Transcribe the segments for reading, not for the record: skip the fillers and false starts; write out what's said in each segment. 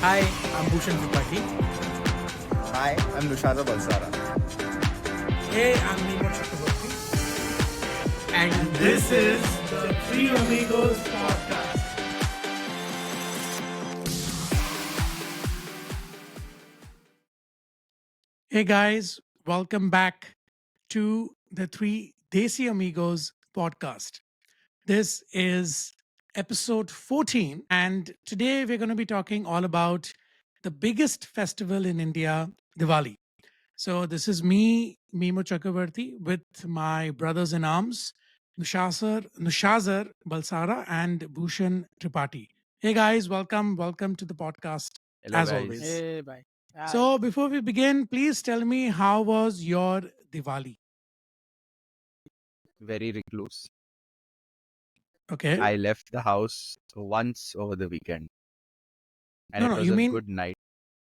Hi, I'm Bhushan Tripathi. Hi, I'm Nushada Balsara. Hey, I'm Nemo Chakraborty. And this is the Three Amigos podcast. Hey guys, welcome back to the Three Desi Amigos podcast. This is episode 14, and today we're going to be talking all about the biggest festival in India, Diwali. So, this is me, Mimo Chakravarti, with my brothers in arms, Nushazar Balsara, and Bhushan Tripathi. Hey guys, welcome to the podcast Hello, as guys. always. Hey, bye. Hi. So, before we begin, please tell me how was your Diwali? Very recluse. Okay. I left the house once over the weekend. And No, it no, was you a mean good night.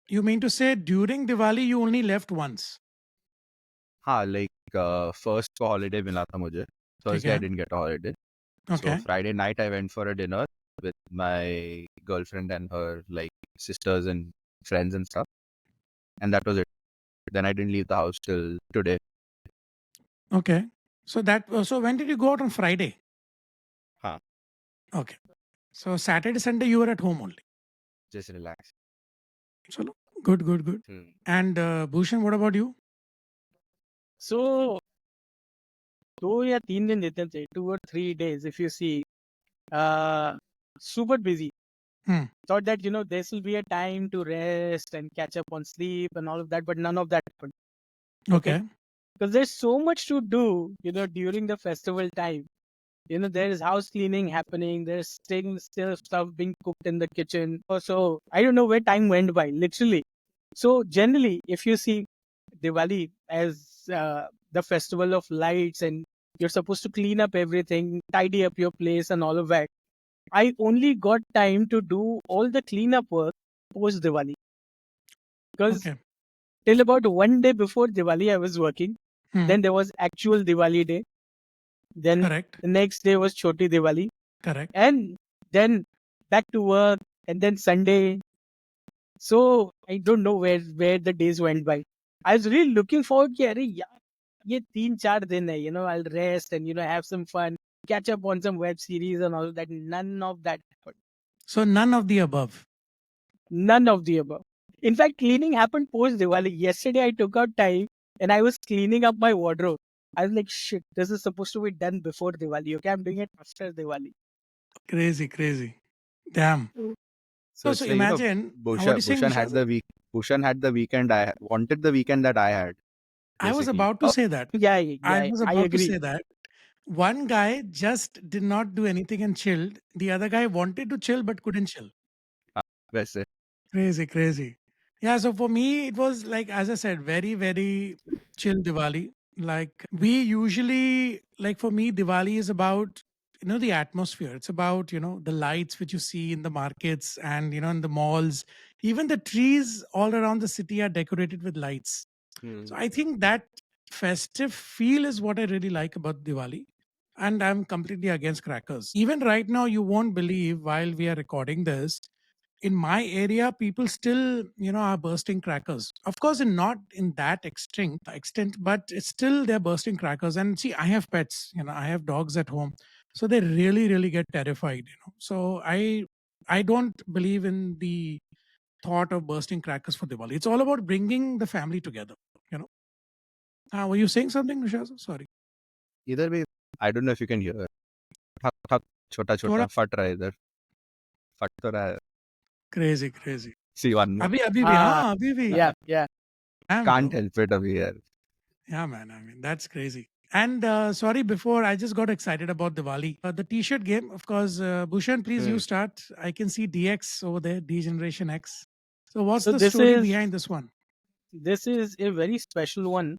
you mean to say during Diwali you only left once? First को holiday मिला था मुझे. Thursday I Okay. didn't get a holiday. Okay. So Friday night I went for a dinner with my girlfriend and her sisters and friends and stuff. And that was it. Then I didn't leave the house till today. Okay. So when did you go out on Friday? Huh. Okay. So Saturday, Sunday you were at home only. Just relax. So good. And Bhushan, what about you? So, 2 या 3 दिन देते थे, 2 or 3 days. If you see, super busy. Hmm. Thought that this will be a time to rest and catch up on sleep and all of that, but none of that happened. Okay. Because there's so much to do, during the festival time. There is house cleaning happening. There's still stuff being cooked in the kitchen. So I don't know where time went by, literally. So generally, if you see Diwali as the festival of lights and you're supposed to clean up everything, tidy up your place and all of that, I only got time to do all the cleanup work post Diwali. Because Okay. till about one day before Diwali, I was working. Hmm. Then there was actual Diwali day. Then Correct. the next day was Choti Diwali. Correct. And then back to work, and then Sunday. So I don't know where the days went by. I was really looking forward कि अरे यार ये 3-4 दिन है, I'll rest and have some fun, catch up on some web series and all of that. None of that happened. So none of the above. None of the above. In fact, cleaning happened post Diwali. Yesterday I took out time and I was cleaning up my wardrobe. I was like, shit, this is supposed to be done before Diwali. Okay, I'm doing it after Diwali. Crazy. Damn. So So it's imagine what Bhushan, you saying, Bhushan had Nushazar? the week. Bhushan had the weekend I wanted the weekend that I had. I was basically. about to say that. Yeah, I was I about to agree. say that. One guy just did not do anything and chilled. The other guy wanted to chill but couldn't chill. वैसे Crazy. Yeah, so for me, it was like, as I said, very chill Diwali. Like, we usually, like, for me, Diwali is about, the atmosphere. It's about, the lights which you see in the markets and, in the malls. Even the trees all around the city are decorated with lights. So I think that festive feel is what I really like about Diwali. And I'm completely against crackers. Even right now, you won't believe while we are recording this, in my area, people still, are bursting crackers. Of course, not in that extent, but it's still they're bursting crackers. And see, I have pets, I have dogs at home. So they really get terrified, So I don't believe in the thought of bursting crackers for Diwali. It's all about bringing the family together, you know. Were you saying something, Nishaz? Sorry. इधर भी I don't know if you can hear. ठक ठक छोटा छोटा थोड़ा फट रहा है इधर. फट तो रहा है. crazy. See one more. अभी भी Ah, हाँ अभी भी yeah. Damn, Can't bro. help it अभी यार. Yeah, man. I mean, that's crazy. And sorry, before I just got excited about Diwali. The T-shirt game, of course. Bhushan, please you start. I can see DX over there, D Generation X. So what's So the this story is behind this one? a very special one,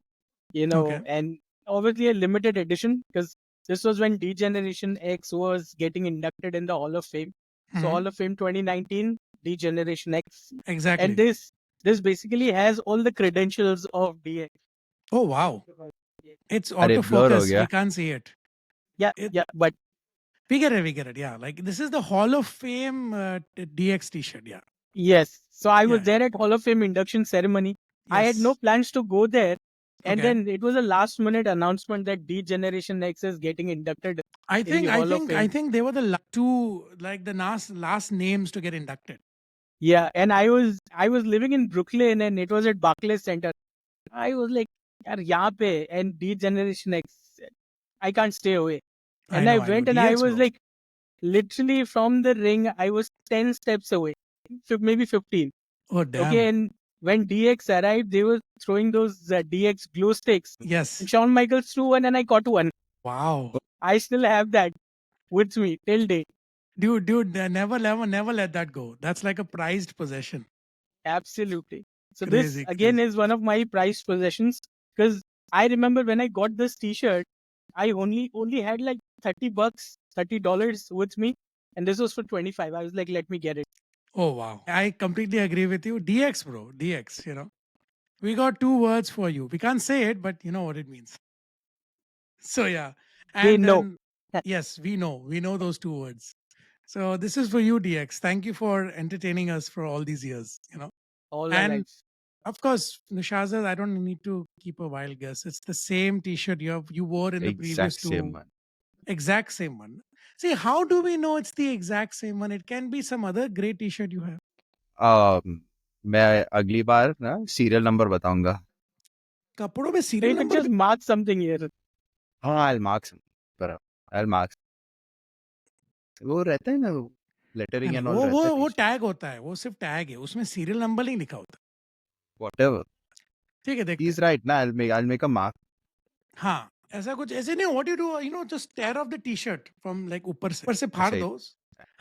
Okay. and obviously a limited edition because this was when D Generation X was getting inducted in the Hall of Fame. So Mhm. Hall of Fame 2019, D Generation X, Exactly. and this basically has all the credentials of DX. Oh wow, it's अरे blur हो autofocus. गया. We can't see it. Yeah, but We get it. Yeah, like this is the Hall of Fame DX T-shirt. Yeah. yes. So I was Yeah. there at Hall of Fame induction ceremony. I had no Yes. plans to go there. And Okay. then it was a last minute announcement that D Generation X is getting inducted I in the think I Hall of think I Fame. think they were the two, like the last names to get inducted. Yeah, and I was living in Brooklyn and it was at Barclays Center. I was like, yaar, yahan pe and D Generation X, I can't stay away. And I I know went and I DX, was bro. like, literally from the ring, I was 10 steps away, maybe 15. Oh Okay, damn. and when DX arrived, they were throwing those DX glow sticks. And Yes. Shawn Michaels threw one and I caught one. Wow. I still have that with me till date. Dude, never let that go. That's like a prized possession. Absolutely. So this Crazy, again crazy. is one of my prized possessions because I remember when I got this T-shirt, I only had like $30, $30 with me, and this was for 25. I was like, let me get it. Oh wow. I completely agree with you. DX, bro. DX, We got two words for you. We can't say it, but you know what it means. So yeah. They And know then yes, we know. We know those two words. So this is for you, DX. Thank you for entertaining us for all these years. all our And lives. of course, Nushaza, I don't need to keep a wild guess. It's the same T-shirt you wore in the previous Exact same two, one. exact same one. See, how do we know it's the exact same one? It can be some other great T-shirt you have. मैं अगली बार ना serial number बताऊंगा. कपड़ों में So serial you can number just mark something here. हाँ, I'll mark some. पर I'll mark. वो रहता है ना, नहीं लेटरिंग नहीं, एंड ऑल वो रहता वो है वो पीछे. टैग होता है, वो सिर्फ टैग है, उसमें सीरियल नंबर नहीं लिखा होता. Whatever. ठीक है, देखते He's हैं. right. ना, I'll make a mark. हाँ, ऐसा कुछ ऐसे नहीं. What you do, just tear off the t-shirt from like ऊपर से फाड़ ऐसे ही. दो.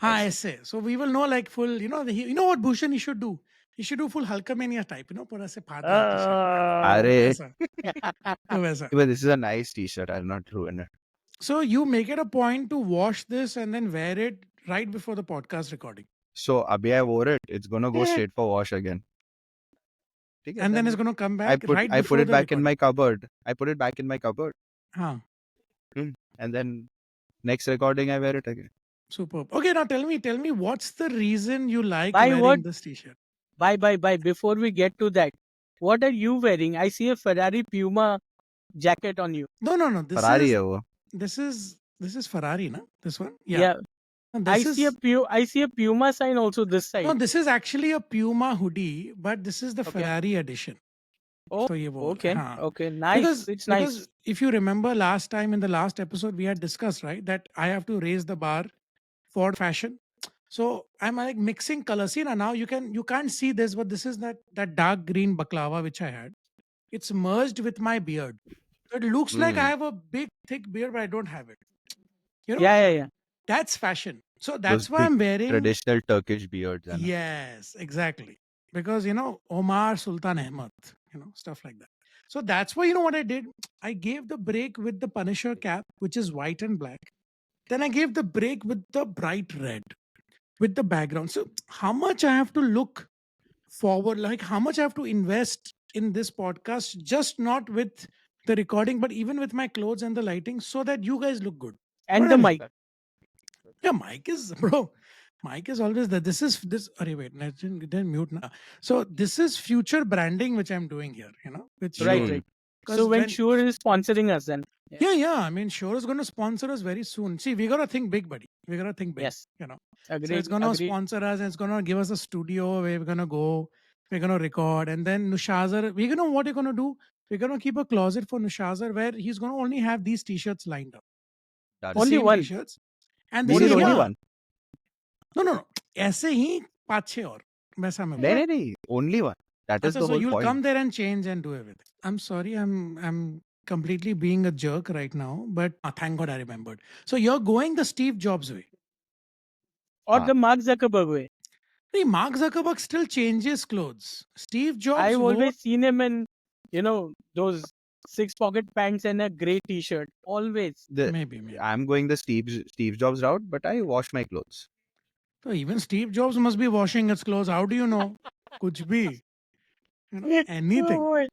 हाँ, ऐसे. ऐसे. So we will know like full, you know what Bhushan he should do? He should do full Hulkamania type, पूरा से फाड़ देना t-shirt. अरे. ऐसा. तो वैसा. But this is a nice T-shirt. I'll not ruin it. So you make it a point to wash this and then wear it right before the podcast recording. So अभी I wore it. It's gonna go straight for wash again. ठीक है, And then then it's going to come I back put right I put before it the back in recording. my cupboard. I put it back in my cupboard. हाँ. And then next recording I wear it again. Superb. Okay, now tell me what's the reason you like By what? wearing this t-shirt? Bye. Before we get to that, what are you wearing? I see a Ferrari Puma jacket on you. No. Ferrari है वो. This is Ferrari, na? This one? Yeah. And I this see a is I see a Puma sign also this side. no, this is actually a Puma hoodie, but this is the Okay. Ferrari edition. Oh, So ये वो okay. हाँ. Okay. Nice. It's nice. Because if you remember last time in the last episode we had discussed, right, that I have to raise the bar for fashion. So I'm like mixing colors. See now you can't see this, but this is that dark green baklava which I had. It's merged with my beard. So it looks like I have a big thick beard, but I don't have it. Yeah. That's fashion. So Those that's why big I'm wearing. traditional Turkish beards. है ना. Yes, exactly. Because Omar Sultan Ahmad, stuff like that. So that's why what I did? I gave the break with the Punisher cap, which is white and black. Then I gave the break with the bright red with the background. So how much I have to look forward, like how much I have to invest in this podcast, just not with the recording, but even with my clothes and the lighting, so that you guys look good. And What the I mean? mic. Yeah, Mike is bro. Mike is always there. This is this. Array, wait, then mute now. So this is future branding which I'm doing here. With Shure. Right. So when Shure is sponsoring us, then Yeah. I mean, Shure is going to sponsor us very soon. See, we gotta think big, buddy. We gotta think big. yes, So agreed. it's gonna agreed. sponsor us. And it's gonna give us a studio where we're gonna go. We're gonna record, and then Nushazar. We're gonna what you're gonna do? We're gonna keep a closet for Nushazar where he's gonna only have these t-shirts lined up. Done. The Only same one. t-shirts. And We this need is only yeah. one. No. ऐसे ही 5-6 और वैसा मैं नहीं. Only one. That is अच्छा, the so whole you'll point. come there and change and do everything. I'm sorry, I'm completely being a jerk right now, but thank God I remembered. So you're going the Steve Jobs way. Or हाँ. the Mark Zuckerberg way. See, Mark Zuckerberg still changes clothes. Steve Jobs I've wore always seen him in, those 6-pocket pants and a grey T-shirt. Always. maybe. I'm going the Steve Jobs route, but I wash my clothes. So even Steve Jobs must be washing his clothes. How do you know? Kuch bhi. Anything. Oh,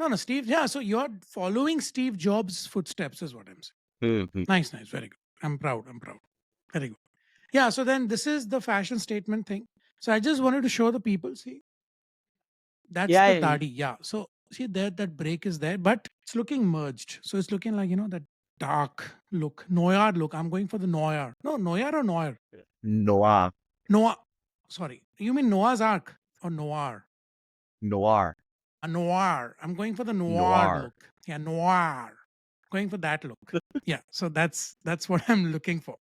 No, Steve. Yeah, so you're following Steve Jobs' footsteps is what I'm saying. Nice. Very good. I'm proud. Very good. Yeah, so then this is the fashion statement thing. So I just wanted to show the people. See, that's Yeah, the yeah, dadi. Yeah. So see there, that break is there, but it's looking merged. So it's looking like, that dark look, noir look. I'm going for the noir. No, noir or noir? Noir. Noir. Sorry. You mean Noah's Ark or noir? Noir. Noir. I'm going for the noir Noir. look. Yeah, noir. Going for that look. Yeah. So that's what I'm looking for.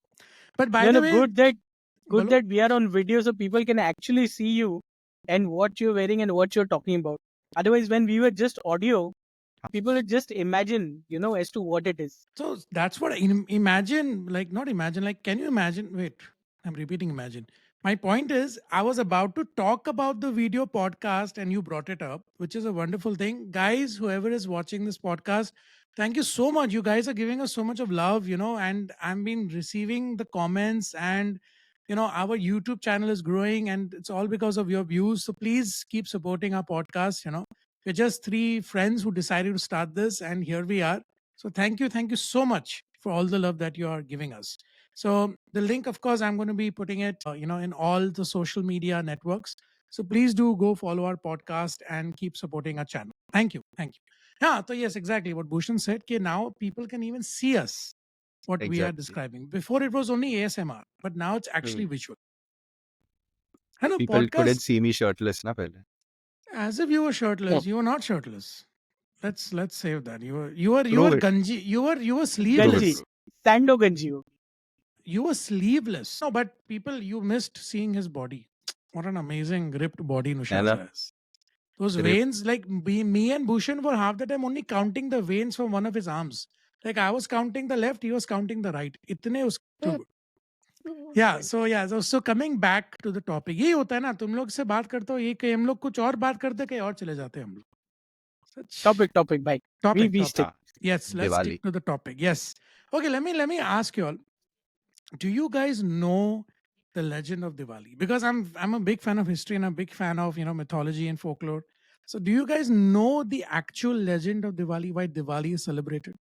But by the way, good bolo, that we are on video so people can actually see you and what you're wearing and what you're talking about. Otherwise, when we were just audio, people would just imagine, as to what it is. so that's what imagine, like not imagine, like can you imagine? Wait, I'm repeating imagine. My point is, I was about to talk about the video podcast and you brought it up, which is a wonderful thing. Guys, whoever is watching this podcast, thank you so much. You guys are giving us so much of love, and I've been receiving the comments, and our YouTube channel is growing, and it's all because of your views. So please keep supporting our podcast. We're just three friends who decided to start this, and here we are. So thank you so much for all the love that you are giving us. So the link, of course, I'm going to be putting it, in all the social media networks. So please do go follow our podcast and keep supporting our channel. Thank you. Yeah, so yes, exactly what Bhushan said. Okay, now people can even see us what we are Exactly. describing. Before it was only ASMR, but now it's actually Hmm. visual. And a People couldn't podcast, see me shirtless na pehle. as if you were Oh, shirtless. You were not shirtless. Let's save that. You were Prove it. ganji. You were Prove it, Ganji, sleeveless. bro. Sando Ganji. You were sleeveless. No, but people, you missed seeing his body. What an amazing ripped body Ella, Nushaza has. Those rip. veins, like me and Bhushan were half the time only counting the veins from one of his arms. Like I was counting the left, he was counting the right. Itne too good. So coming back to the topic, यही होता है ना, तुम लोग से बात करते हो, ये कहीं हम लोग कुछ और बात करते कहीं और चले जाते हैं हम लोग. Such Topic, bye. We topic. stick. Ah, Yes, let's stick Diwali. to the topic. Yes. Okay, let me ask you all. Do you guys know the legend of Diwali? Because I'm a big fan of history and a big fan of mythology and folklore. So do you guys know the actual legend of Diwali? Why Diwali is celebrated?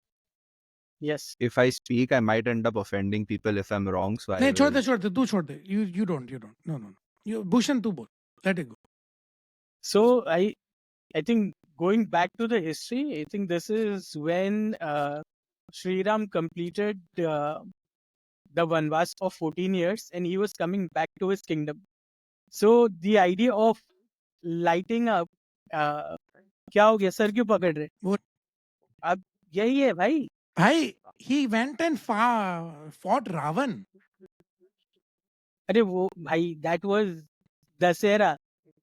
Yes. If I speak, I might end up offending people if I'm wrong. So I नहीं छोड़ will. दे छोड़ दे तू छोड़ दे. You don't no. You Bhushan तू बोल. Let it go. So I think going back to the history, I think this is when Sri Ram completed the Vanvas of 14 years and he was coming back to his kingdom. So the idea of lighting up, क्या हो गया sir क्यों पकड़ रहे वो अब यही है भाई भाई he went and fought Ravan. अरे वो भाई that was Dasera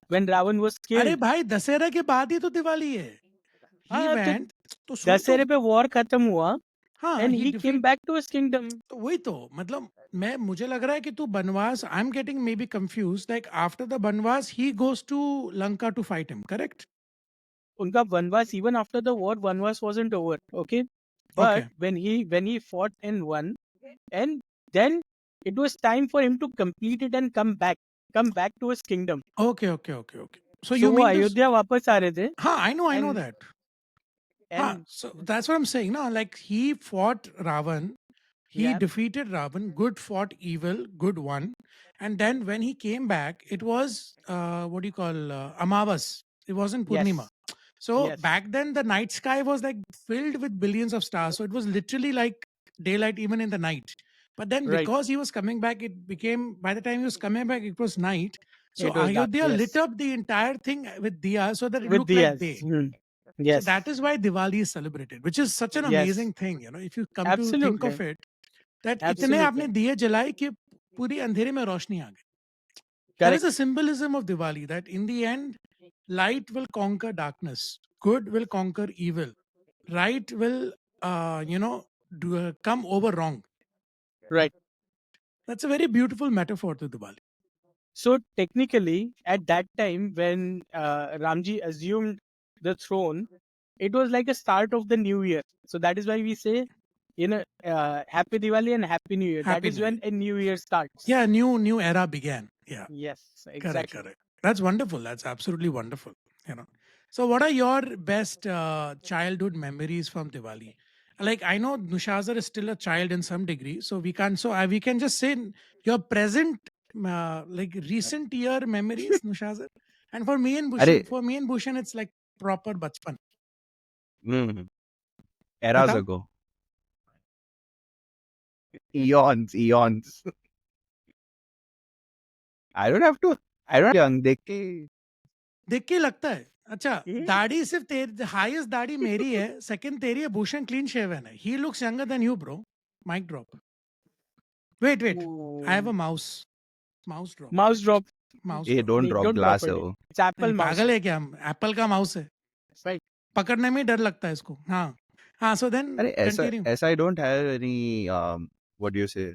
when Ravan was अरे killed. भाई दशहरा के बाद ही तो दिवाली है. He हाँ तो went तो सुन तो दशहरे पे वॉर खत्म हुआ हाँ and he he came defeat. back to his kingdom. तो वही तो मतलब मुझे लग रहा है कि तू बनवास I am getting maybe confuse like after the बनवास he goes to Lanka to fight him correct उनका वनवास even after the war वनवास wasn't over, okay, okay but when he fought and won, and then it was time for him to complete it and come back to his kingdom. Okay okay okay okay so So you वो mean this Ayodhya वापस आ रहे थे हाँ I know and that हाँ and so that's what I'm saying ना like he fought Ravan. He yeah, defeated Ravan. Good fought evil. Good won. And then when he came back, it was what do you call Amavas. It wasn't Purnima. yes, So yes, back then the night sky was like filled with billions of stars. So it was literally like daylight even in the night. But then right, because he was coming back, it became by the time he was coming back, it was night. So it was dark, Ayodhya lit yes, up the entire thing with diyas so that it with looked like Diyas. day. So Yes, that is why Diwali is celebrated, which is such an yes, amazing thing. If you come to think absolutely, of it, that इतने absolutely, आपने दिए जलाए कि पूरी अंधेरे में रोशनी आ गई. That is correct, a symbolism of Diwali, that in the end, light will conquer darkness, good will conquer evil, right will, come over wrong. right. That's a very beautiful metaphor to Diwali. So technically, at that time when Ramji assumed the throne, it was like a start of the new year. So that is why we say, Happy Diwali and Happy New Year. That Happy is New Year. when a new year starts. Yeah, new era began. Yeah. Yes, Correct, exactly. correct. That's wonderful. That's absolutely wonderful. So, what are your best childhood memories from Diwali? Like, I know Nushazar is still a child in some degree, so we can just say your present like recent year memories, Nushazar. And for me and अरे Bhushan, it's like proper bachpan. Hmm, eras Bata? ago, eons. I don't have to. I don't young देख के देख के ही लगता है. अच्छा, Hmm? दाढ़ी सिर्फ तेरी हाईएस्ट दाढ़ी मेरी है, सेकंड तेरी है, भूषण क्लीन शेवन है. He looks younger than you, bro. Mic drop. Wait. I have a Oh, mouse. Mouse drop. mouse drop. Mouse ये drop. don't नहीं, drop don't drop glass है it. वो. It's Apple नहीं mouse. पागल है क्या? Apple का माउस है. Right. पकड़ने में ही डर लगता है इसको. हाँ. हाँ, so then अरे ऐसा continue. ऐसा I don't have any what do you say?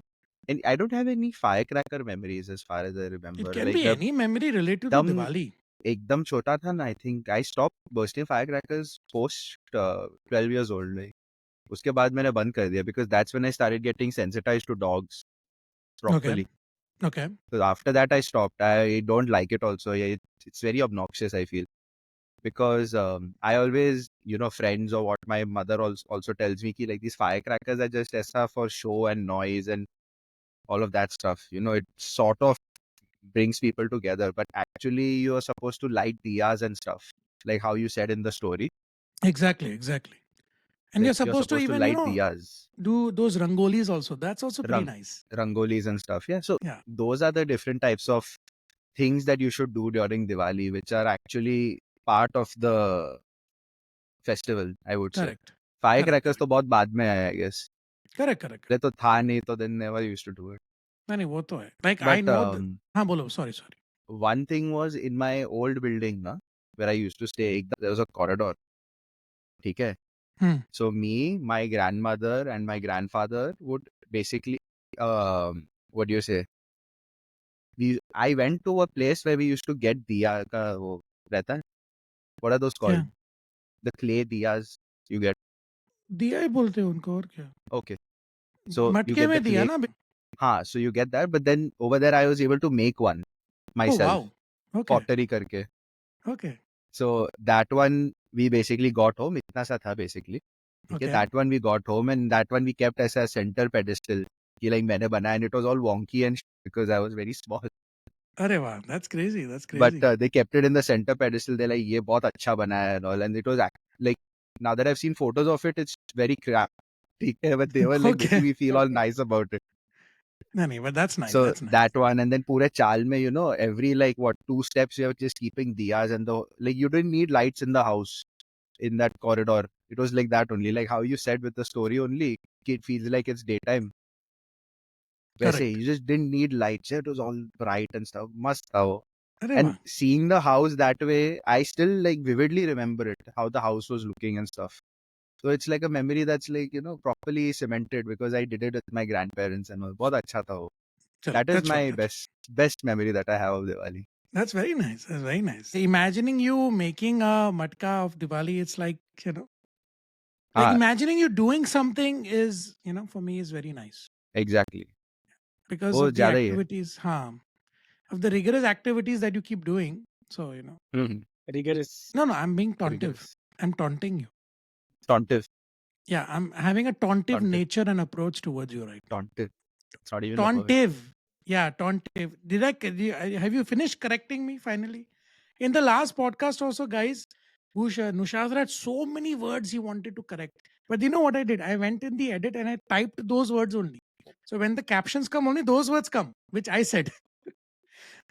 And I don't have any firecracker memories as far as I It remember. can Like be जब any memory related to एकदम Diwali. एकदम छोटा था ना, I think I stopped bursting firecrackers post 12 years old. Like उसके बाद मैंने बंद कर दिया because that's when I started getting sensitized to dogs Okay. properly. Okay. So after that I stopped. I don't like it also. Yeah, it's very obnoxious, I feel. Because I always, friends or what my mother also tells me, ki, like these firecrackers are just essa for show and noise and all of that stuff. It sort of brings people together, but actually you're supposed to light diyas and stuff, like how you said in the story. Exactly. And you're Like you're supposed to supposed to even, light diyas, do those rangolis also. That's also pretty rang nice. rangolis and stuff. Yeah, so Yeah. those are the different types of things that you should do during Diwali, which are actually part of the festival, I would say. Correct. Firecrackers तो बहुत बाद में आया, I guess. Correct. पहले तो था नहीं, तो then never used to do it. नहीं वो तो है. Like I But know. हाँ बोलो. Sorry. one thing was in my old building, na, where I used to stay, there was a corridor. ठीक है? Hmm. So me, my grandmother, and my grandfather would basically, what do you say? I went to a place where we used to get diya का वो रहता है. What are those क्या? called? The clay diyas you get. दिया ही बोलते हैं उनको और क्या? Okay. So you मटके get the में दिया clay. ना. So you get that, but then over there I was able to make one Oh myself, wow. Okay. pottery करके. Okay. So that one we basically got home. इतना सा था basically. ठीक है, Okay. that one we got home and that one we kept as a center pedestal. कि like मैंने बनाया and it was all wonky and because I was very small. अरे वाह. That's crazy. But they kept it in the center pedestal. They're like ये बहुत अच्छा बनाया and all, and it was like now that I've seen photos of it, it's very crap. ठीक है, but they were like making Okay. me feel all nice about it. नहीं, but that's nice. So That's nice. that one, and then pure chal mein, every like what 2 steps you were just keeping diyas and the like you didn't need lights in the house in that corridor. It was like that only, like how you said with the story only. It feels like it's daytime. वैसे Correct. you just didn't need lights. It was all bright and stuff. Must था वो. अरे And वाह. seeing the house that way, I still like vividly remember it, how the house was looking and stuff. So it's like a memory that's like, properly cemented because I did it with my grandparents and all. बहुत अच्छा था वो. चलो, That is that's my what. best memory that I have of Diwali. That's very nice. That's very nice. Imagining you making a matka of Diwali, it's like, like Ah, imagining you doing something is, for me is very nice exactly. because वो of the ज़्यादा ही है. activities, of the rigorous activities that you keep doing. So, Mhm. Rigorous. no, I'm being tauntive. Rigorous. I'm taunting you. Tauntive. Yeah, I'm having a tauntive Tauntive. nature and approach towards you right now. Tauntive. It's not even a word. Tauntive. Yeah, tauntive. Have you finished correcting me finally? In the last podcast, also, guys, Nushazra had so many words he wanted to correct. But you know what I did? I went in the edit and I typed those words only. So when the captions come, only those words come, which I said.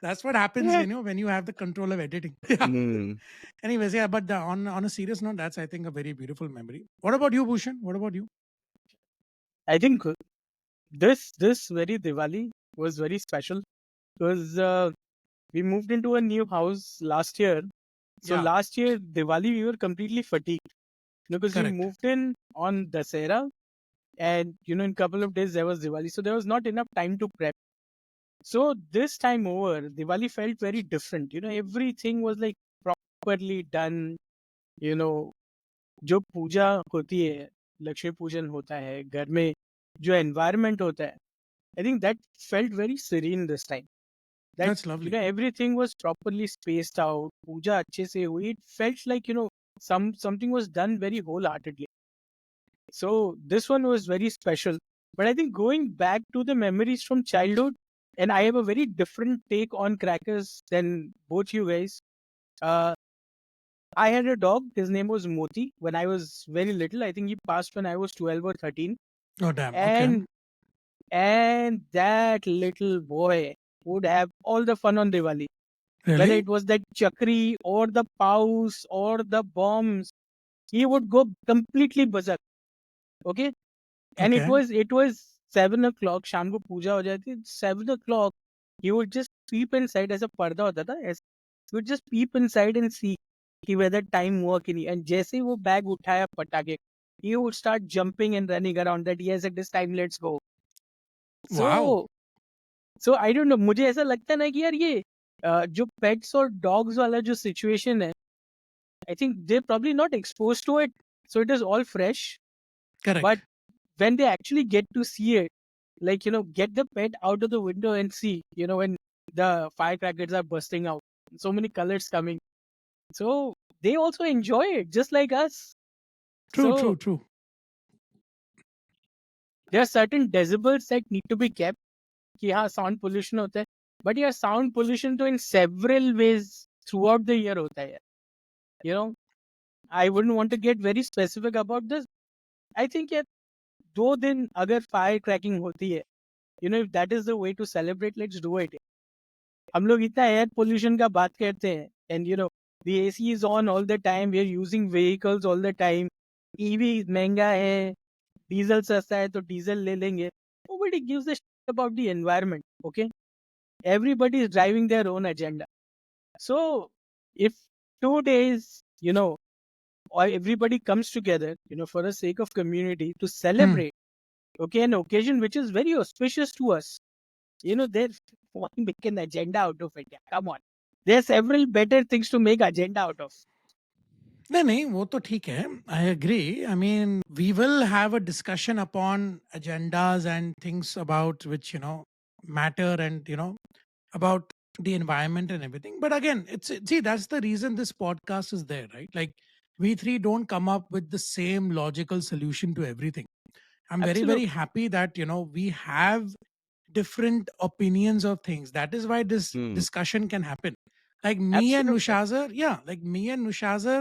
That's what happens, when you have the control of editing. Yeah. Mm. Anyways, yeah, but on a serious note, that's, I think, a very beautiful memory. What about you, Bhushan? What about you? I think this very Diwali was very special because we moved into a new house last year. So Yeah. last year Diwali we were completely fatigued because we Correct. moved in on Dasera and in couple of days there was Diwali, so there was not enough time to prep. So this time over Diwali felt very different. Everything was like properly done. जो पूजा होती है, लक्ष्मी पूजन होता है, घर में जो environment होता है, I think that felt very serene this time. That That's lovely. everything was properly spaced out. पूजा अच्छे से हुई. It felt like something was done very wholeheartedly. So this one was very special. But I think going back to the memories from childhood, and I have a very different take on crackers than both you guys. Uh, I had a dog. His name was Moti. When I was very little, I think he passed when I was 12 or 13. Oh, damn. Okay. And that little boy would have all the fun on Diwali. Whether Really? it was that chakri or the paus or the bombs, he would go completely berserk. Okay, and it Okay. was 7 o'clock. शाम को पूजा हो जाती 7 o'clock. He would just peep inside ऐसा पर्दा होता था ऐसे. He would just peep inside and see कि whether time हुआ कि नहीं. And जैसे ही वो बैग उठाया पटाखे, he would start jumping and running around that yes at this time let's go. Wow. So I don't know. मुझे ऐसा लगता है ना कि यार ये जो पेट्स और डॉग्स वाला जो सिचुएशन है, I think they're probably not exposed to it, so it is all fresh. But Correct. when they actually get to see it, like get the pet out of the window and see, when the firecrackers are bursting out, so many colors coming. So they also enjoy it just like us. True, So true, true. there are certain decibels that need to be kept. कि हाँ sound pollution होता है, but यार sound pollution तो in several ways throughout the year होता है. You know I wouldn't want to get very specific about this. I think यार 2 दिन अगर फायर क्रैकिंग होती है, if that is the way to celebrate, let's do it. हम लोग इतना एयर पोल्यूशन का बात करते हैं, and the AC is on all the time, we are using vehicles all the time. EV महंगा है, डीजल सस्ता है तो डीजल ले लेंगे. Nobody gives a shit about the environment. Okay, everybody is driving their own agenda. So if 2 days, or everybody comes together, for the sake of community to Hmm. celebrate, okay, an occasion which is very auspicious to us, there's one make an agenda out of it. Yeah, come on, there are several better things to make agenda out of. नहीं नहीं वो तो ठीक है. I agree. I mean we will have a discussion upon agendas and things about which matter and about the environment and everything. But again, see, that's the reason this podcast is there, right? Like, we three don't come up with the same logical solution to everything. I'm very, very Absolutely. happy that we have different opinions of things. That is why this Hmm. discussion can happen. Like me and Absolutely. Nushazar, yeah, like me and Nushazar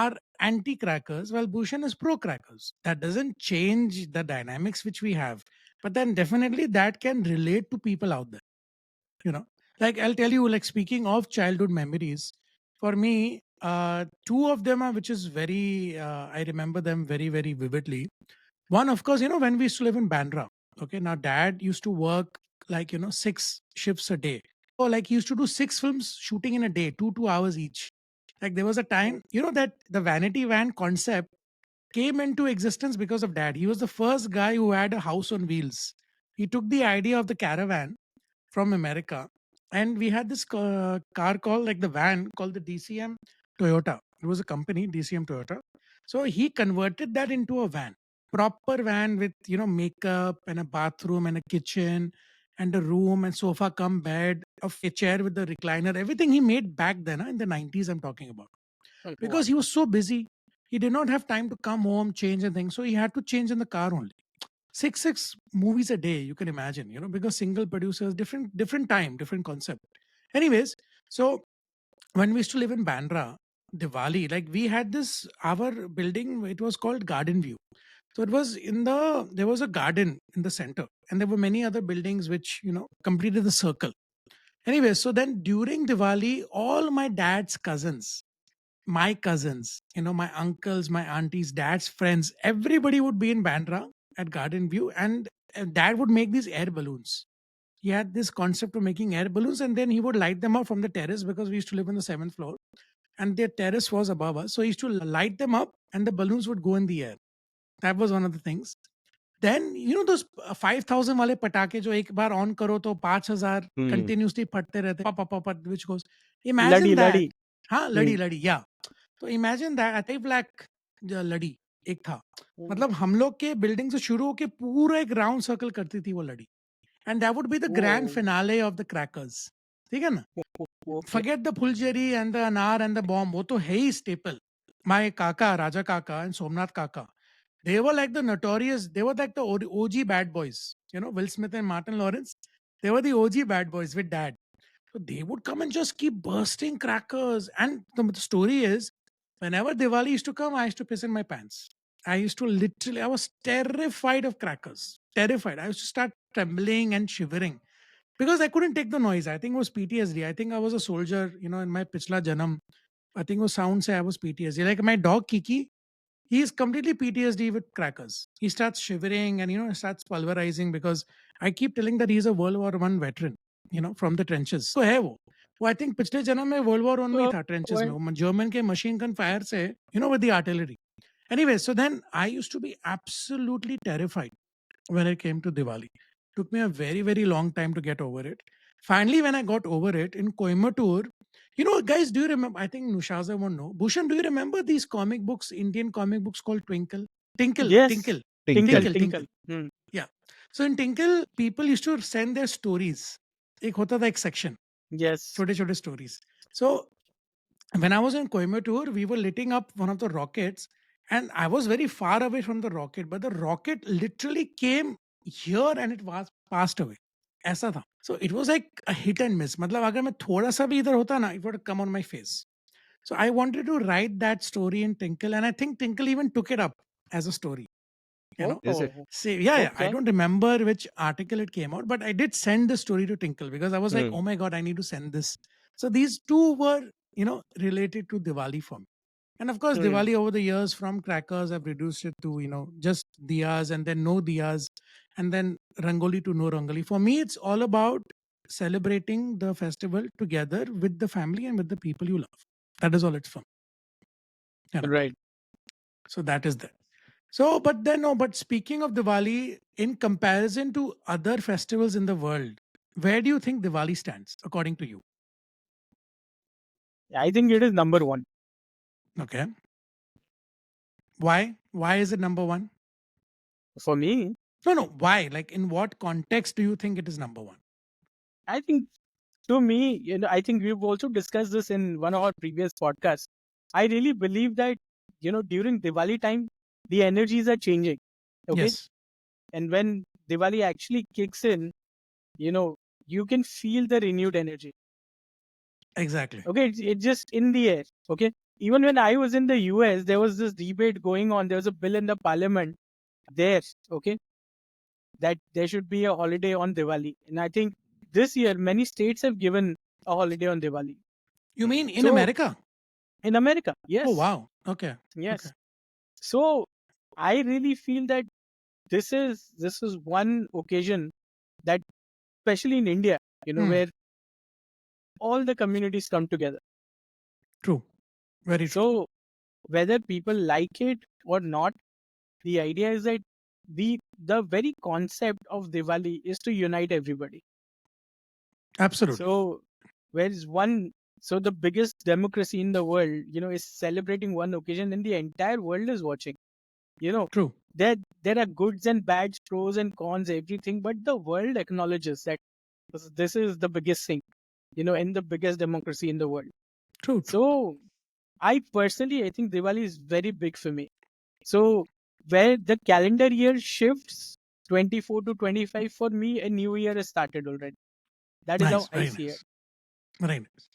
are anti crackers, while Bhushan is pro crackers. That doesn't change the dynamics which we have. But then definitely that can relate to people out there. you know like I'll tell you, like, speaking of childhood memories, for me, two of them are, which is very, I remember them very, very vividly. One, of course, when we used to live in Bandra. Okay, now dad used to work like 6 shifts a day. So like he used to do 6 films shooting in a day, 2 hours each. Like there was a time, that the vanity van concept came into existence because of dad. He was the first guy who had a house on wheels. He took the idea of the caravan from America, and we had this car called, like, the van called the DCM Toyota. It was a company, DCM Toyota. So he converted that into a van, proper van with makeup and a bathroom and a kitchen and a room and sofa come bed, a chair with the recliner, everything he made back then, in the 90s I'm talking about. Wow. Because he was so busy, he did not have time to come home, change and things, so he had to change in the car only. Six movies a day, you can imagine, because single producers, different time, different concept. Anyways, so when we used to live in Bandra, Diwali, like, we had this, our building, it was called Garden View. So it was there was a garden in the center, and there were many other buildings which completed the circle. Anyway, so then during Diwali, all my dad's cousins, my cousins, my uncles, my aunties, dad's friends, everybody would be in Bandra at Garden View, and dad would make these air balloons. He had this concept of making air balloons, and then he would light them up from the terrace, because we used to live on the 7th floor and their terrace was above us. So he used to light them up and the balloons would go in the air. That was one of the things. Then, those 5,000 wale patake jo ek baar on karo to 5,000 Hmm. continuously phatte rehte, pop, pop, pop, pop, which goes. Ladi Imagine that. ladi. हाँ, लड़ी yeah. तो imagine that 5 lakh लड़ी एक था. मतलब हम लोग के बिल्डिंग से शुरू होके पूरा एक राउंड सर्कल करती थी वो लड़ी. And that would be the grand Oh, finale of the crackers. ठीक है ना. okay. फॉरगेट द फुलझड़ी एंड द अनार एंड द बॉम्ब, वो तो है ही स्टेपल. माय काका, राजा काका एंड सोमनाथ काका, they were like the notorious, they were like the OG bad boys, Will Smith and Martin Lawrence. They were the OG bad boys with dad. So they would come and just keep bursting crackers. And the story is, whenever Diwali used to come, I used to piss in my pants. I used to literally, I was terrified of crackers. Terrified. I used to start trembling and shivering because I couldn't take the noise. I think it was PTSD. I think I was a soldier, in my Pichla Janam. I think it was sound say I was PTSD. Like my dog Kiki, he is completely PTSD with crackers. He starts shivering and starts pulverizing because I keep telling that he's a World War One veteran, from the trenches. तो है वो I think पिछले जन्म में World War One में ही So, था trenches में well, वो German के machine gun fire से with the artillery. Anyway, so then I used to be absolutely terrified when it came to Diwali. Took me a very, very long time to get over it. Finally, when I got over it in Coimbatore, guys, do you remember? I think Nushaza won't know. Bhushan, do you remember these comic books, Indian comic books called Twinkle? Tinkle, yes, Tinkle, Tinkle. tinkle, Tinkle, Tinkle. tinkle. Hmm. Yeah. So in Tinkle, people used to send their stories. एक होता था एक section, Yes. छोटे छोटे stories. So when I was in Coimbatore, we were lighting up one of the rockets, and I was very far away from the rocket, but the rocket literally came here and it was passed away. ऐसा था. So it was like a hit and miss. मतलब अगर मैं थोड़ा सा भी इधर होता ना, it would have come on my face. So I wanted to write that story in Tinkle, and I think Tinkle even took it up as a story. Is it? Oh, Say, yeah. I okay. don't remember which article it came out, but I did send the story to Tinkle because I was like, Hmm. oh my god, I need to send this. So these two were, related to Diwali for me. And of course, Hmm. Diwali over the years from crackers, I've reduced it to, just diyas and then no diyas and then rangoli to no rangoli. For me, it's all about celebrating the festival together with the family and with the people you love. That is all it's from. Right. So that is that. So, but then, no, but speaking of Diwali, in comparison to other festivals in the world, where do you think Diwali stands, according to you? I think it is number one. Okay. Why? Why is it number one? For me, No. Why? Like, in what context do you think it is number one? I think to me, I think we've also discussed this in one of our previous podcasts. I really believe that, during Diwali time, the energies are changing. Okay. Yes, And when Diwali actually kicks in, you know, you can feel the renewed energy. exactly. Okay. It's just in the air. Okay. Even when I was in the US, there was this debate going on. There was a bill in the parliament there. Okay. That there should be a holiday on Diwali. And I think this year, many states have given a holiday on Diwali. You mean in So America? in America, Oh, yes, wow. Okay. Okay. yes. So I really feel that this is one occasion that, especially in India, Hmm. where all the communities come together. True. Very true. So whether people like it or not, the idea is that the very concept of Diwali is to unite everybody. Absolutely. So whereas the biggest democracy in the world, is celebrating one occasion and the entire world is watching. True. There are goods and bads, pros and cons, everything, but the world acknowledges that this is the biggest thing, and the biggest democracy in the world. True. So I think Diwali is very big for me. So where the calendar year shifts 24 to 25, for me, a new year has started already. That is how Nice. I Very see it. nice. Very nice.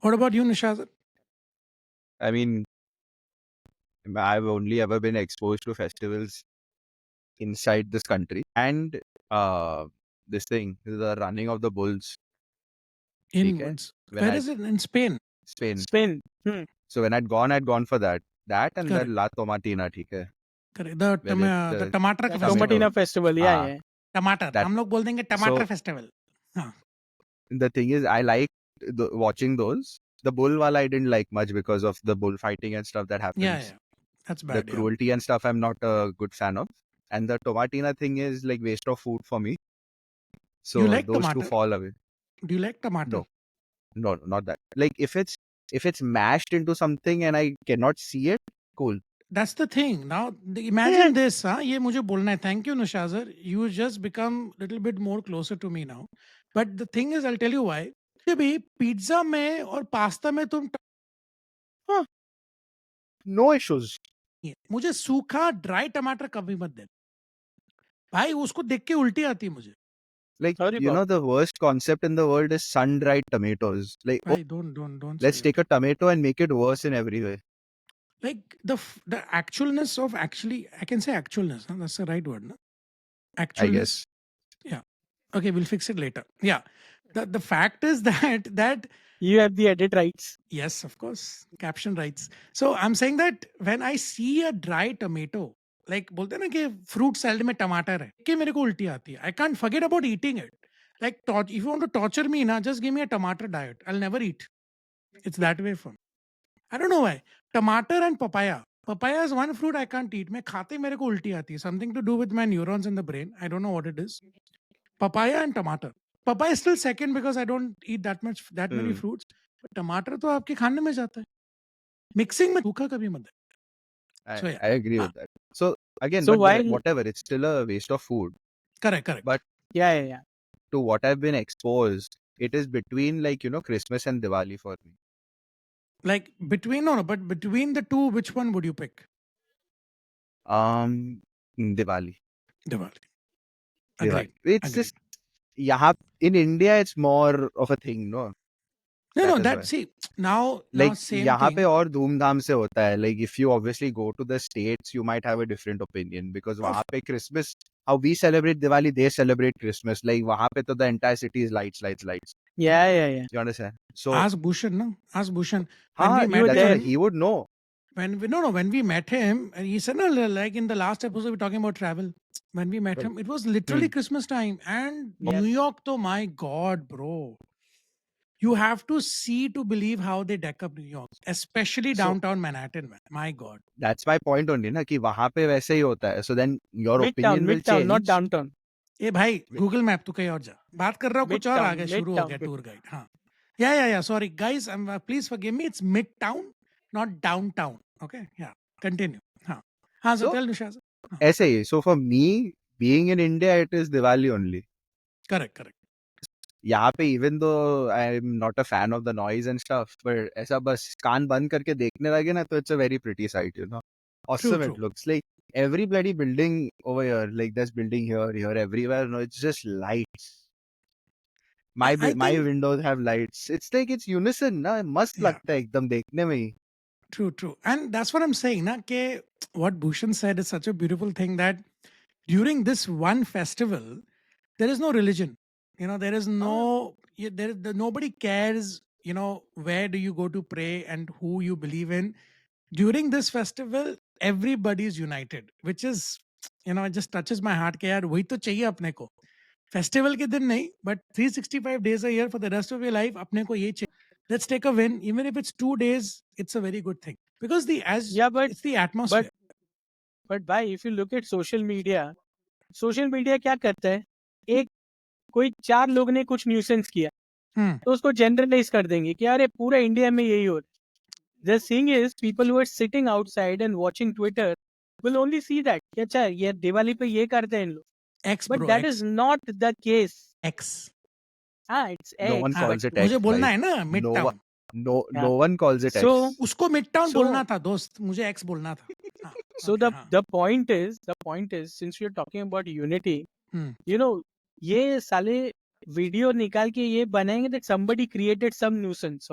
What about you, Nishad? I mean, I've only ever been exposed to festivals inside this country, and this thing, the running of the bulls. ठीक है? In When where I is it? In Spain. Spain. Spain. So when I'd gone for that and the Correct. La Tomatina, ठीक है? Correct. Where it, The the टमाटर The का festival. tomato. Tomatina festival. Yeah, Ah, yeah. टमाटर that. हम लोग बोल देंगे टमाटर So फेस्टिवल. हाँ. the thing is, I like watching those. The bull wala I didn't like much because of the bullfighting and stuff that Yeah, happens. yeah. That's The bad. Yeah. cruelty and stuff I'm not a good fan of. And the tomatina thing is like waste of food for me. You So like those two tomato? fall away. Do you like tomato? No, not that. Like if it's mashed into something and I cannot see it, cool. That's the thing. Now imagine this. हाँ ये मुझे बोलना है. Thank you, Nushazar. You just become a little bit more closer to me now. But the thing is, I'll tell you why. भी pizza में और pasta में तुम Huh, no issues. मुझे सूखा ड्राई टमाटर कभी मत दे भाई उसको देख के उल्टी आती है मुझे Like, Sorry, Bob. the worst concept in the world is sun-dried tomatoes. Like, oh, Bhai, don't say let's take it. a tomato and make it worse in every way. Like the actualness of actually, I can say actualness. No? That's the right word. No? I Actualness. guess. Yeah. Okay, we'll fix it later. Yeah. The fact is that You have the edit rights. yes, of course, caption rights. So I'm saying that when I see a dry tomato, like बोलते हैं ना कि fruit salad में टमाटर है कि मेरे को उल्टी आती है. I can't forget about eating it. Like if you want to torture me, na, just give me a tomato diet. I'll never eat. It's that way for me. I don't know why. Tomato and papaya. Papaya is one fruit I can't eat. मैं खाते मेरे को उल्टी आती है. Something to do with my neurons in the brain. I don't know what it is. Papaya and tomato. Papaya is still second because I don't eat that many Hmm. fruits. But tomato तो आपके खाने में जाता है. Mixing में सूखा कभी मत. I, So yeah. I agree हाँ, with that. So again, So but while whatever, it's still a waste of food. correct. But yeah. to what I've been exposed, it is between like, Christmas and Diwali for me. Like between no, but between the two, which one would you pick? Diwali. Diwali. Diwali. Agreed. It's Agreed. just, yeah, in India, it's more of a thing, no? No, That no. is That why. see now Like, same यहाँ पे thing. और धूमधाम से होता है. Like, if you obviously go to the States, you might have a different opinion because वहाँ Of पे Christmas, how we celebrate Diwali, they celebrate Christmas. Like, वहाँ पे तो the entire city is lights, lights, lights. Yeah. You understand? So, ask Bhushan, no? Ask Bhushan. When हाँ, we You were met that's what there. him, he would know. when we met him, and he said, no, like in the last episode, we were talking about travel. When we met Right. him, it was literally Hmm. Christmas time. And New Yes. York, though, my God, bro. You have to see to believe how they deck up New York, especially So, downtown Manhattan, man. My God. that's my point only, ना कि वहाँ पे वैसे ही होता है. So then your opinion will Midtown, not change. downtown. ए भाई Google map तू कहीं और जा बात कर रहा हूँ कुछ और आ गया शुरू हो गया Midtown. टूर गाइड हाँ या sorry guys please forgive me it's mid town not downtown okay या कंटिन्यू हाँ हाँ सो So, टेल निशा हाँ ऐसे ही. So for me, being in India, it is Diwali only. Correct यहाँ पे even though I'm not a fan of the noise and stuff, but ऐसा बस कान बंद करके देखने लगे ना तो it's a very pretty sight. True Awesome true it looks. Like every bloody building over here, like there's building here, everywhere. No, it's just lights. I My think windows have lights. It's like it's unison, ना मस्त या लगता है एकदम देखने में ही. true and that's what I'm saying na ke what Bhushan said is such a beautiful thing that during this one festival there is no religion there is no हाँ, nobody cares where do you go to pray and who you believe in during this festival everybody is united which is it just touches my heart कि यार वही तो चाहिए अपने को festival के दिन नहीं but 365 days a year for the rest of your life अपने को ये चाहिए let's take a win even if it's 2 days it's a very good thing because the as Yeah, but it's the but atmosphere but भाई if you look at social media क्या करता है? एक कोई 4 लोग ने कुछ न्यूसेंस किया hmm. तो उसको जनरलाइज कर देंगे कि अरे पूरा इंडिया में यही हो रहा है. The thing is people who are sitting outside and watching Twitter will only see that कि अच्छा ये दिवाली पे ये करते हैं इन लोग. X But bro that X is not the case. X हाँ, it's no one X, हाँ but calls it मुझे X, बोलना भाई. है ना mid No one, town yeah. no one calls it So X. उसको मिड टाउन so बोलना था दोस्त मुझे एक्स बोलना था हाँ so ओके the हाँ the point is since you're talking about unity, hmm you know, ये साले वीडियो निकाल के ये बनाएंगे that somebody created some nuisance,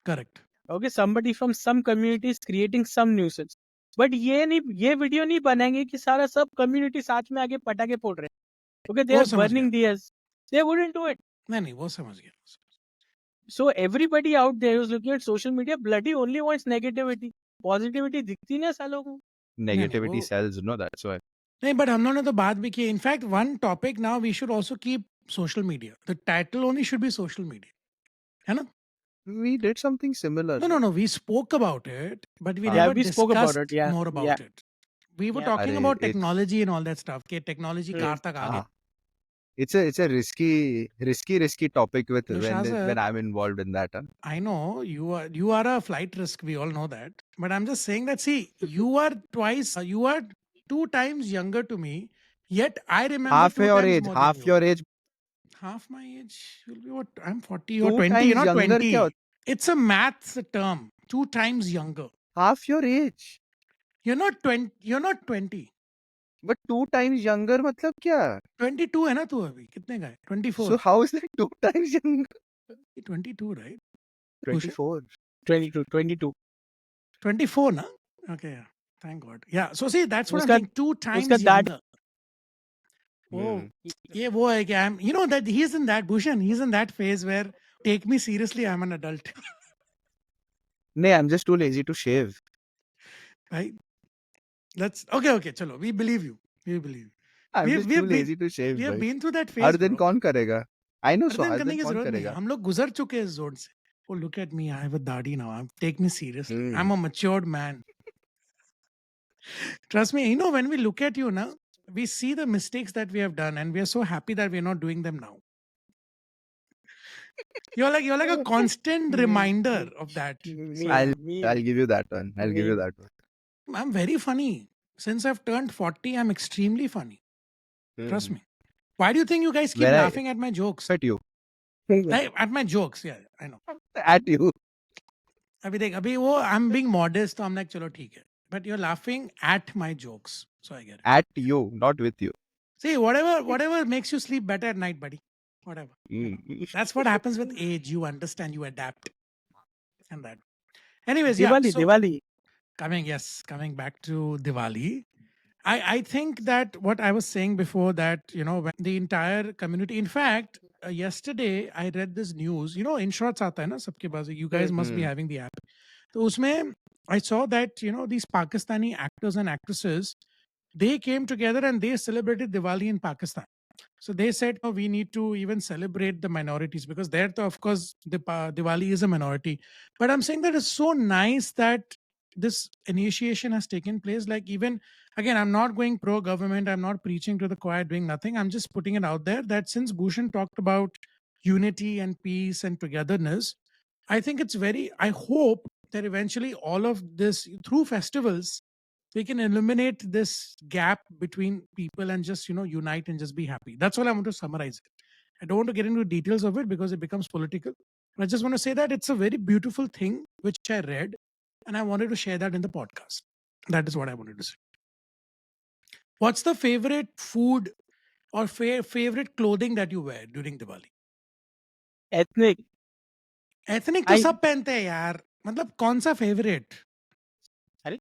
correct okay, somebody from some community is creating some nuisance. But ये video नहीं बनाएंगे कि सारा सब कम्युनिटी साथ में आके पटाखे फोड़ रहे हैं. Okay, they वो are समझ गया burning diyas. They wouldn't do it. नहीं वो समझ गया So everybody out there who's looking at social media bloody only wants negativity. Positivity दिखती नहीं है सालों को. नहीं वो Negativity sells, that's why. नहीं बट हम लोगों ने तो बात भी की in fact one topic now we should also keep social media the title only should be social media है ना We did something similar, no no no? no we spoke about it but we हाँ. Yeah, never we spoke about it. discussed Yeah, more yeah, about it we were yeah. talking अरे about it's technology and all that stuff कि technology Hmm. Car तक आ गया हाँ. It's a risky topic with Nushazad, when I'm involved in that. Huh? I know you are a flight risk. We all know that. But I'm just saying that see, you are 2 times younger to me. Yet I remember Half two your times age, more than half you. your age, Half my age will be what? I'm 40 or two 20. You're times not younger. क्या 20. It's a maths term. 2 times younger. half your age? You're not 20. You're not 20. But 2 times younger मतलब क्या? 22 है ना तू अभी? कितने का है? So 24. how is that 2 times younger? 22, right? Bhushan? 24. 22, 22. 24 na? Okay, yeah. Thank God. Yeah. So see, that's what I'm उसका saying. 2 उसका times दाढ़ी younger. Oh, Hmm. ये वो है कि I'm, you know that he's in that Bhushan. He's in that phase where take me seriously, I'm an adult, No, I'm just too lazy to shave. right? That's okay. Okay, chalo. We believe you. We believe you. I'm We just we too have been lazy to shave, we have bhai. been through that her phase, दिन bro. कौन करेगा? I know her so दिन हर करने दिन की कौन जरूरत नहीं है. करेगा? हम लोग गुजर चुके हैं इस जोन से. Oh, look at me. I have a दाढ़ी now. I'm take me seriously. Hmm. I'm a matured man. Trust me. You know, when we look at you now, we see the mistakes that we have done, and we are so happy that we're not doing them now. You're like a constant me, reminder me, of that. me, So I'll give you that one. I'll give you me. that one. I'm very funny. Since I've turned 40, I'm extremely funny. Trust Hmm. me. Why do you think you guys keep When I laughing at my jokes? at you, At my jokes, yeah, I know. at you, अभी देख अभी वो I'm being modest तो I'm like चलो ठीक है. But you're laughing at my jokes. So I get it. at you, not with you. See, whatever makes you sleep better at night, buddy. Whatever. You know. Hmm. That's what happens with age. You understand, you adapt. And that. Anyways, yeah. Diwali, So Diwali. coming back to Diwali. I think that what I was saying before that, when the entire community, in fact, yesterday I read this news, in shorts aata hai na sabke paas, you guys must be Hmm. having the app. So usme I saw that, these Pakistani actors and actresses, they came together and they celebrated Diwali in Pakistan. So they said, oh, we need to even celebrate the minorities because there, of course, Diwali is a minority. But I'm saying that it's so nice that this initiation has taken place. Like, even again, I'm not going pro government, I'm not preaching to the choir, doing nothing. I'm just putting it out there that since Bhushan talked about unity and peace and togetherness, I think it's I hope that eventually all of this through festivals, we can eliminate this gap between people and just unite and just be happy. That's all I want to summarize it. I don't want to get into details of it because it becomes political. I just want to say that it's a very beautiful thing which I read, and I wanted to share that in the podcast. That is what I wanted to say. What's the favorite food or favorite clothing that you wear during Diwali? Ethnic. Ethnic तो I सब पहनते हैं यार. मतलब कौन सा favourite? अरे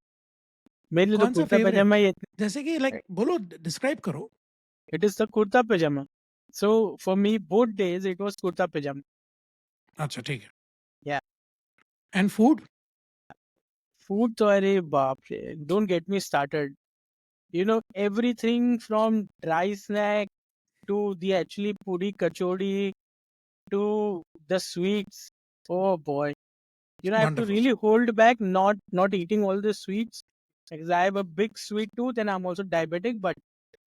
मेरे लिए तो कौन सा कुर्ता फेवरेट? पैजामा ही ethnic. जैसे कि लाइक बोलो, डिस्क्राइब करो. It is the kurta pajama. So for me, both days it was kurta pajama. अच्छा ठीक है. Yeah. And food? Food तो अरे बाप रे, don't get me started. You know, everything from dry snack to the actually puri kachori to the sweets. Oh boy. You know, I have to Wonderful. really hold back, not eating all the sweets. Because I have a big sweet tooth and I'm also diabetic, but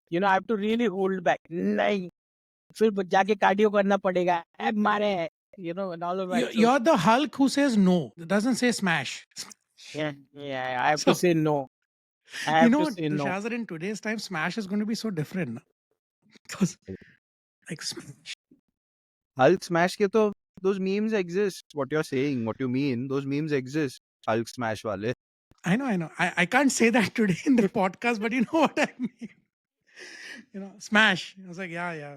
you know, I have to really hold back. नहीं, फिर जाके cardio करना पड़ेगा. अब मारे हैं, you know, and all of that. So You're the Hulk who says no. It doesn't say smash. yeah, I have to So, say no. I you have know, to say no. Tushar, in today's time, smash is going to be so different. Na? Because, like, smash. Hulk smash के तो those memes exist. What you're saying, what you mean, those memes exist. Hulk smash वाले. I know. I can't say that today in the podcast, but you know what I mean. Smash. I was like, yeah.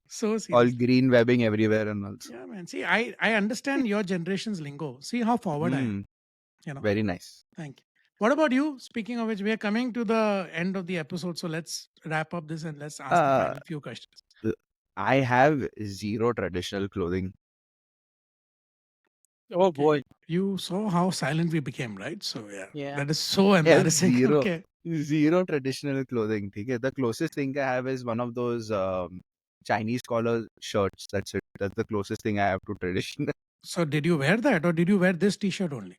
So All serious. green webbing everywhere and all. Yeah, man. See, I understand your generation's lingo. See how forward I am. Very nice. Thank you. What about you? Speaking of which, we are coming to the end of the episode. So let's wrap up this and let's ask the Uh, final few questions. I have zero traditional clothing. Oh Okay. boy. You saw how silent we became, right? So Yeah. that is so I have embarrassing. zero. Okay. Zero traditional clothing. Okay? The closest thing I have is one of those Chinese collar shirts. That's it. That's the closest thing I have to traditional. So did you wear that or did you wear this t-shirt only?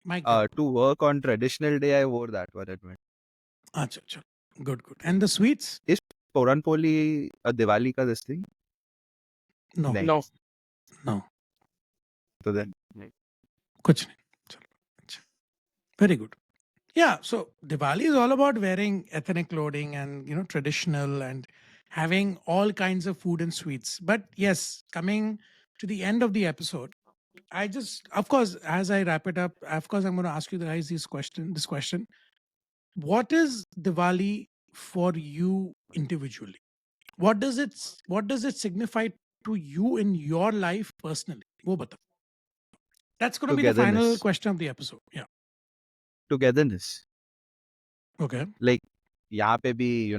Mic drop. To work on traditional day, I wore that one. Acha. Good. And the sweets? Is Poranpoli a Diwali ka this thing? No. नहीं. No. No. So then, कुछ नहीं. चलो. अच्छा. Very good. Yeah, so Diwali is all about wearing ethnic clothing and traditional and having all kinds of food and sweets. But yes, coming to the end of the episode, I just, of course, as I wrap it up, of course, I'm going to ask you guys this question. What is Diwali for you individually? What does it signify to you in your life personally? वो बताओ. That's going to be the final Togetherness. question of the episode. Yeah. Togetherness. Okay. Like, यहाँ पे भी,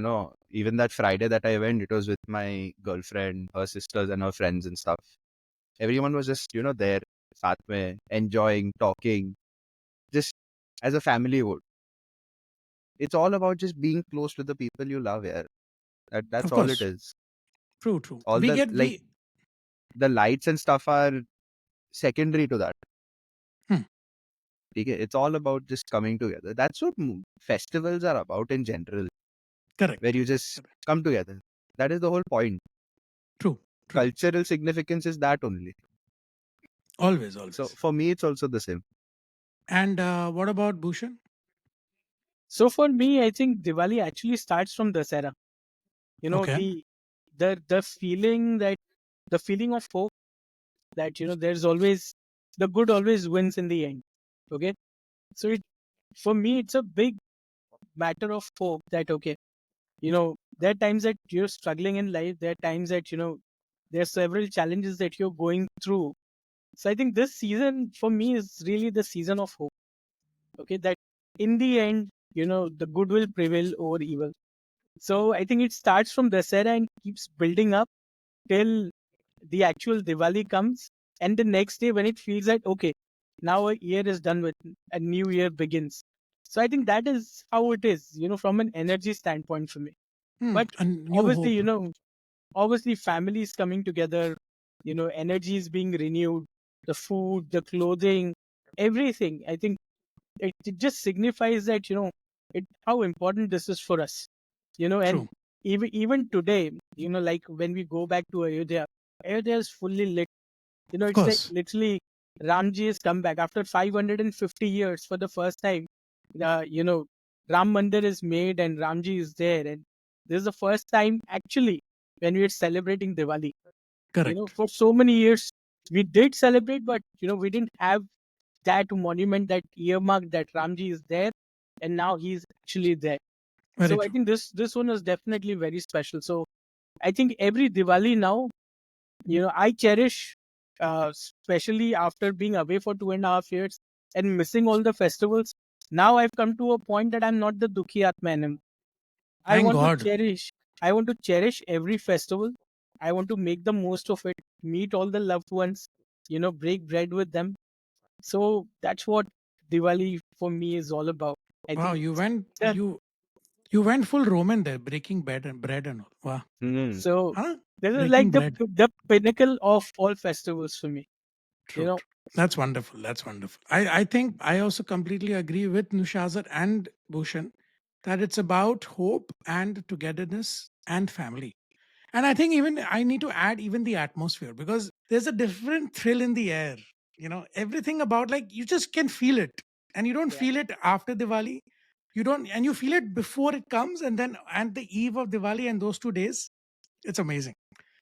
even that Friday that I went, it was with my girlfriend, her sisters, and her friends and stuff. Everyone was just, there, साथ में, enjoying, talking, just as a family would. It's all about just being close to the people you love here. That's Of all it course. is. True. True. All We the get like we. the lights and stuff are secondary to that. Hmm, Okay? It's all about just coming together. That's what festivals are about in general, where correct. you just Correct. come together. That is the whole point. True. True. Cultural significance is that only. Always. So Always. for me, it's also the same. And what about Bhushan? So for me, I think Diwali actually starts from Dasera. You know, Okay. the feeling that the feeling of hope that there's always the good always wins in the end. Okay, so for me it's a big matter of hope that there are times that you're struggling in life. There are times that there are several challenges that you're going through. So I think this season for me is really the season of hope. Okay, that in the end, the good will prevail over evil. So I think it starts from Dasera and keeps building up till the actual Diwali comes. And the next day, when it feels like, okay, now a year is done with, a new year begins. So I think that is how it is, from an energy standpoint for me. Hmm, But a new obviously, hope. obviously, families coming together, energy is being renewed, the food, the clothing, everything. I think it just signifies that how important this is for us, and True. even today, like when we go back to Ayodhya is fully lit. Of It's like course. literally Ramji has come back after 550 years for the first time. Ram Mandir is made and Ramji is there, and this is the first time actually when we are celebrating Diwali. Correct. For so many years we did celebrate, but we didn't have that monument, that earmark that Ramji is there, and now he's actually there. Very So I true. think this one is definitely very special. So I think every Diwali now, I cherish, especially after being away for 2.5 years and missing all the festivals. Now I've come to a point that I'm not the Dukhi Atma anymore. I Thank want to God. cherish. I want to cherish every festival. I want to make the most of it. Meet all the loved ones. Break bread with them. So that's what Diwali for me is all about. I Wow, think you went that you went full Roman there, breaking bread and all. Wow. Hmm. so Huh? this is Breaking like the bread. the pinnacle of all festivals for me. You True, know, true. That's wonderful. That's wonderful. I think I also completely agree with Nushazar and Bhushan that it's about hope and togetherness and family. And I think even I need to add even the atmosphere because there's a different thrill in the air. Everything about like you just can feel it. And you don't yeah. feel it after Diwali. You don't, and you feel it before it comes, and then and the eve of Diwali and those 2 days. It's amazing.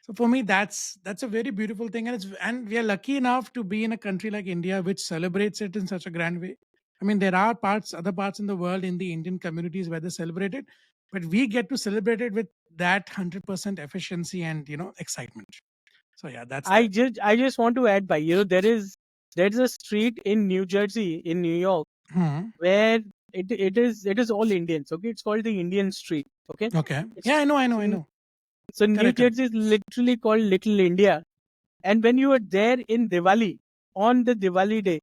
So for me, that's a very beautiful thing, and we are lucky enough to be in a country like India, which celebrates it in such a grand way. I mean, there are other parts in the world in the Indian communities where they celebrate it, but we get to celebrate it with that 100% efficiency and excitement. So yeah, that's there. I just want to add by there's a street in New Jersey, in New York, Hmm. where it is all Indians. Okay, it's called the Indian Street. Okay, Okay. it's Yeah, I know. I know. so, I know. so New Correct. Correct. Jersey is literally called Little India. And when you are there in Diwali, on the Diwali day,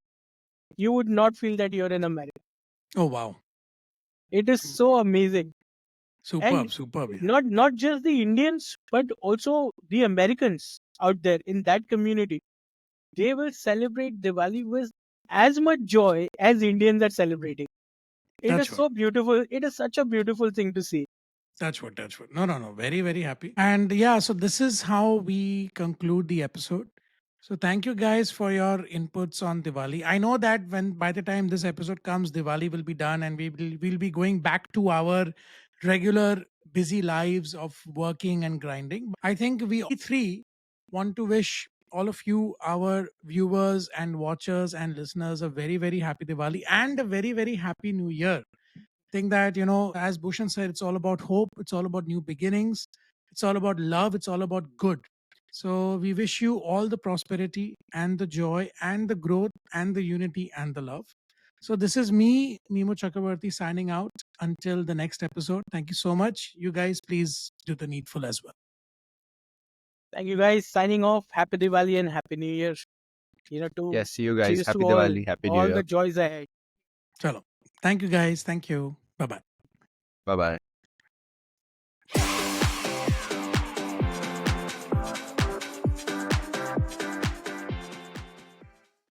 you would not feel that you're in America. Oh wow. It is so amazing. And Superb. Superb. Yeah. not just the Indians, but also the Americans out there in that community. They will celebrate Diwali with as much joy as Indians are celebrating. It is That's what. so beautiful. It is such a beautiful thing to see. That's what. That's what. No, no, no. Very, very happy. And yeah, so this is how we conclude the episode. So thank you guys for your inputs on Diwali. I know that when by the time this episode comes, Diwali will be done and we'll be going back to our regular busy lives of working and grinding. But I think we three want to wish all of you, our viewers and watchers and listeners, a very, very happy Diwali and a very, very happy new year. think that, as Bhushan said, it's all about hope, it's all about new beginnings, it's all about love, it's all about good. So we wish you all the prosperity and the joy and the growth and the unity and the love. So this is me, Mimo Chakravarti, signing out until the next episode. Thank you so much. You guys, please do the needful as well. Thank you guys. Signing off. Happy Diwali and Happy New Year. To Yes, see you guys. cheers Happy to Diwali, Happy New all Year. the joys ahead. Chalo. Thank you guys. Thank you. Bye bye. Bye bye.